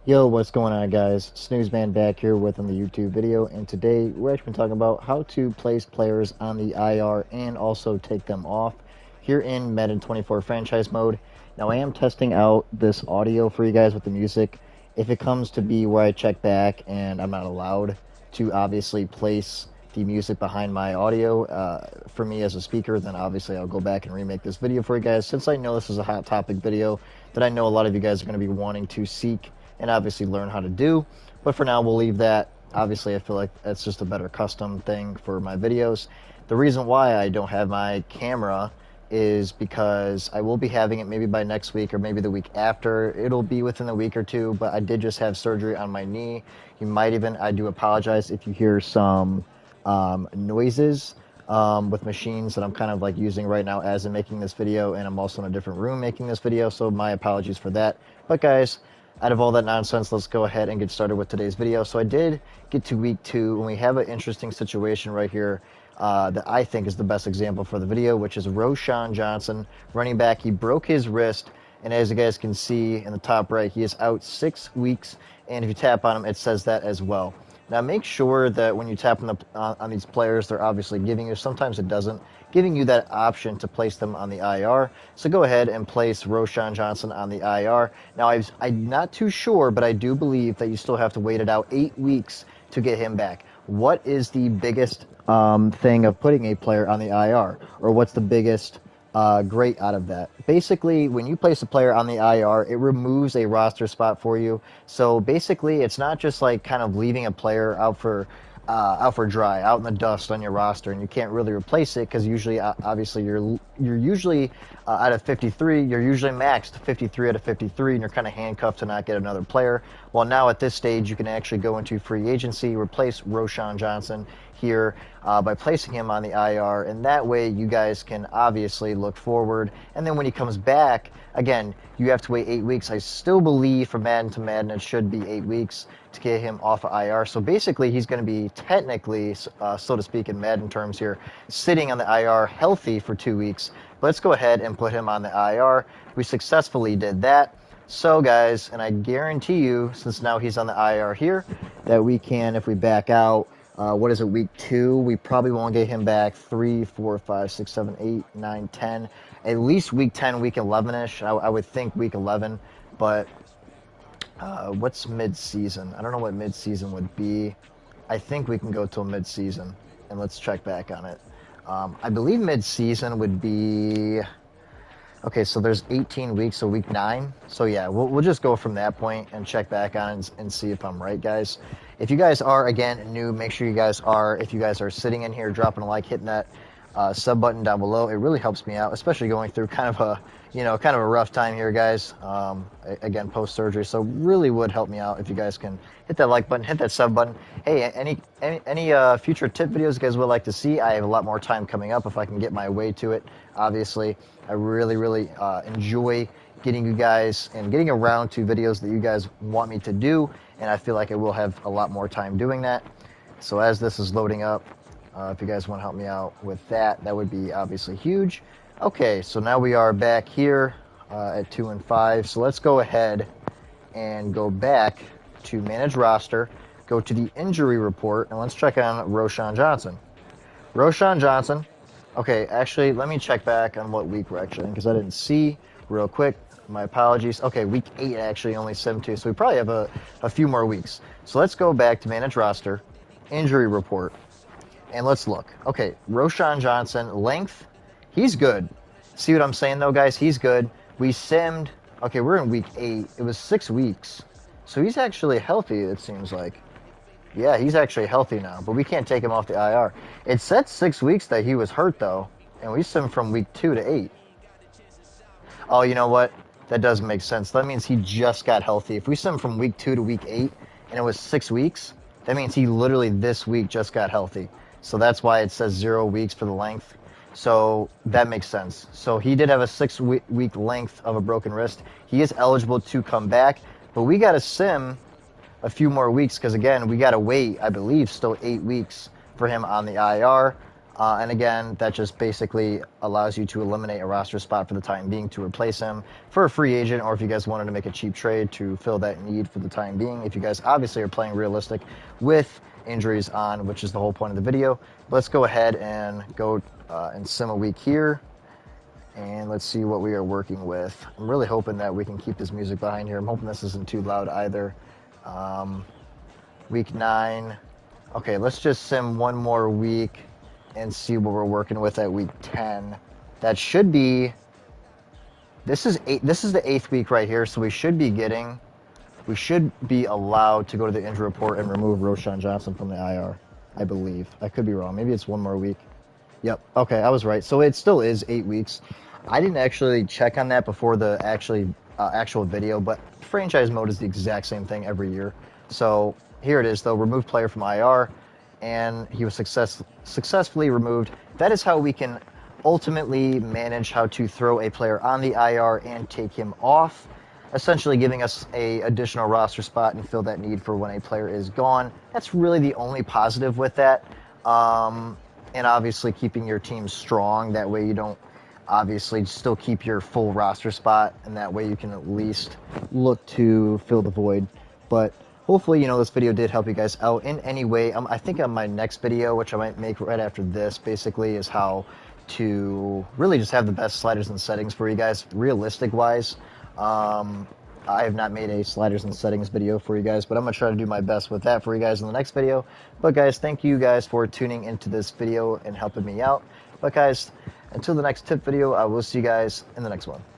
Yo, what's going on, guys? Snoozman back here with on the YouTube video, and today we're actually talking about how to place players on the IR and also take them off here in Madden 24 franchise mode. Now, I am testing out this audio for you guys with the music. If it comes to be where I check back and I'm not allowed to obviously place the music behind my audio for me as a speaker, then obviously I'll go back and remake this video for you guys, since I know this is a hot topic video that I know a lot of you guys are going to be wanting to seek and obviously learn how to do. But for now, we'll leave that. Obviously, I feel like that's just a better custom thing for my videos. The reason why I don't have my camera is because I will be having it maybe by next week or maybe the week after. It'll be within a week or two, but I did just have surgery on my knee. You might even, I do apologize if you hear some noises with machines that I'm kind of like using right now as I'm making this video, and I'm also in a different room making this video, so my apologies for that. But guys, out of all that nonsense, let's go ahead and get started with today's video. So I did get to week 2, and we have an interesting situation right here that I think is the best example for the video, which is Roschon Johnson, running back. He broke his wrist, and as you guys can see in the top right, he is out 6 weeks, and if you tap on him, it says that as well. Now make sure that when you tap on these players, they're obviously giving you, sometimes it doesn't, giving you that option to place them on the IR. So go ahead and place Roschon Johnson on the IR. Now I'm not too sure, but I do believe that you still have to wait it out 8 weeks to get him back. What is the biggest thing of putting a player on the IR? Or what's the biggest great out of that? Basically, when you place a player on the IR, it removes a roster spot for you. So basically, it's not just like kind of leaving a player out for dry, out in the dust on your roster, and you can't really replace it because usually, obviously, you're usually out of 53, you're usually maxed 53 out of 53, and you're kind of handcuffed to not get another player. Well, now at this stage, you can actually go into free agency, replace Roschon Johnson here by placing him on the IR, and that way you guys can obviously look forward. And then when he comes back, again, you have to wait 8 weeks. I still believe from Madden to Madden it should be 8 weeks to get him off of IR. So basically, he's going to be technically, so to speak, in Madden terms here, sitting on the IR healthy for 2 weeks. Let's go ahead and put him on the IR. We successfully did that. So guys, and I guarantee you, since now he's on the IR here, that we can, if we back out, what is it, week 2, we probably won't get him back 3, 4, 5, 6, 7, 8, 9, 10, at least week 10, week 11-ish. I would think week 11, but what's mid-season? I don't know what mid-season would be. I think we can go till mid-season, and let's check back on it. I believe mid-season would be... Okay, so there's 18 weeks, so week 9. So yeah, we'll just go from that point and check back on it and see if I'm right, guys. If you guys are, again, new, make sure you guys are, if you guys are sitting in here, dropping a like, hitting that sub button down below. It really helps me out, especially going through kind of a rough time here, guys. Again, post-surgery, so really would help me out if you guys can hit that like button, hit that sub button. Hey, any future tip videos you guys would like to see? I have a lot more time coming up if I can get my way to it. Obviously, I really enjoy getting you guys and getting around to videos that you guys want me to do, and I feel like I will have a lot more time doing that. So as this is loading up, if you guys want to help me out with that, that would be obviously huge. Okay, so now we are back here at 2 and 5. So let's go ahead and go back to manage roster, go to the injury report, and let's check on Roschon Johnson. Roschon Johnson. Okay, actually, let me check back on what week we're actually in, because I didn't see real quick. My apologies. Okay, week 8 actually, only 7-2, so we probably have a few more weeks. So let's go back to manage roster, injury report, and let's look. Okay, Roschon Johnson, length, he's good. See what I'm saying, though, guys? He's good. We simmed. Okay, we're in week 8. It was 6 weeks. So he's actually healthy, it seems like. Yeah, he's actually healthy now, but we can't take him off the IR. It said 6 weeks that he was hurt, though, and we simmed from week 2 to 8. Oh, you know what? That does make sense. That means he just got healthy. If we sim from week 2 to week 8, and it was 6 weeks, that means he literally this week just got healthy. So that's why it says 0 weeks for the length. So that makes sense. So he did have a 6-week length of a broken wrist. He is eligible to come back, but we got to sim a few more weeks because, again, we got to wait, I believe, still 8 weeks for him on the IR. And again, that just basically allows you to eliminate a roster spot for the time being to replace him for a free agent, or if you guys wanted to make a cheap trade to fill that need for the time being. If you guys obviously are playing realistic with injuries on, which is the whole point of the video. Let's go ahead and go and sim a week here. And let's see what we are working with. I'm really hoping that we can keep this music behind here. I'm hoping this isn't too loud either. Week 9. Okay, let's just sim one more week and see what we're working with at week 10. That should be, this is the 8th week right here, so we should be allowed to go to the injury report and remove Roschon Johnson from the IR, I believe. I could be wrong. Maybe it's one more week. Yep. Okay, I was right. So it still is 8 weeks. I didn't actually check on that before the actual video, but franchise mode is the exact same thing every year. So here it is, though. Remove player from IR, and he was successfully removed. That is how we can ultimately manage how to throw a player on the IR and take him off, essentially giving us a additional roster spot and fill that need for when a player is gone. That's really the only positive with that. And obviously keeping your team strong. That way you don't obviously still keep your full roster spot, and that way you can at least look to fill the void. But hopefully, this video did help you guys out in any way. I think on my next video, which I might make right after this, basically is how to really just have the best sliders and settings for you guys, realistic-wise. I have not made a sliders and settings video for you guys, but I'm going to try to do my best with that for you guys in the next video. But guys, thank you guys for tuning into this video and helping me out. But guys, until the next tip video, I will see you guys in the next one.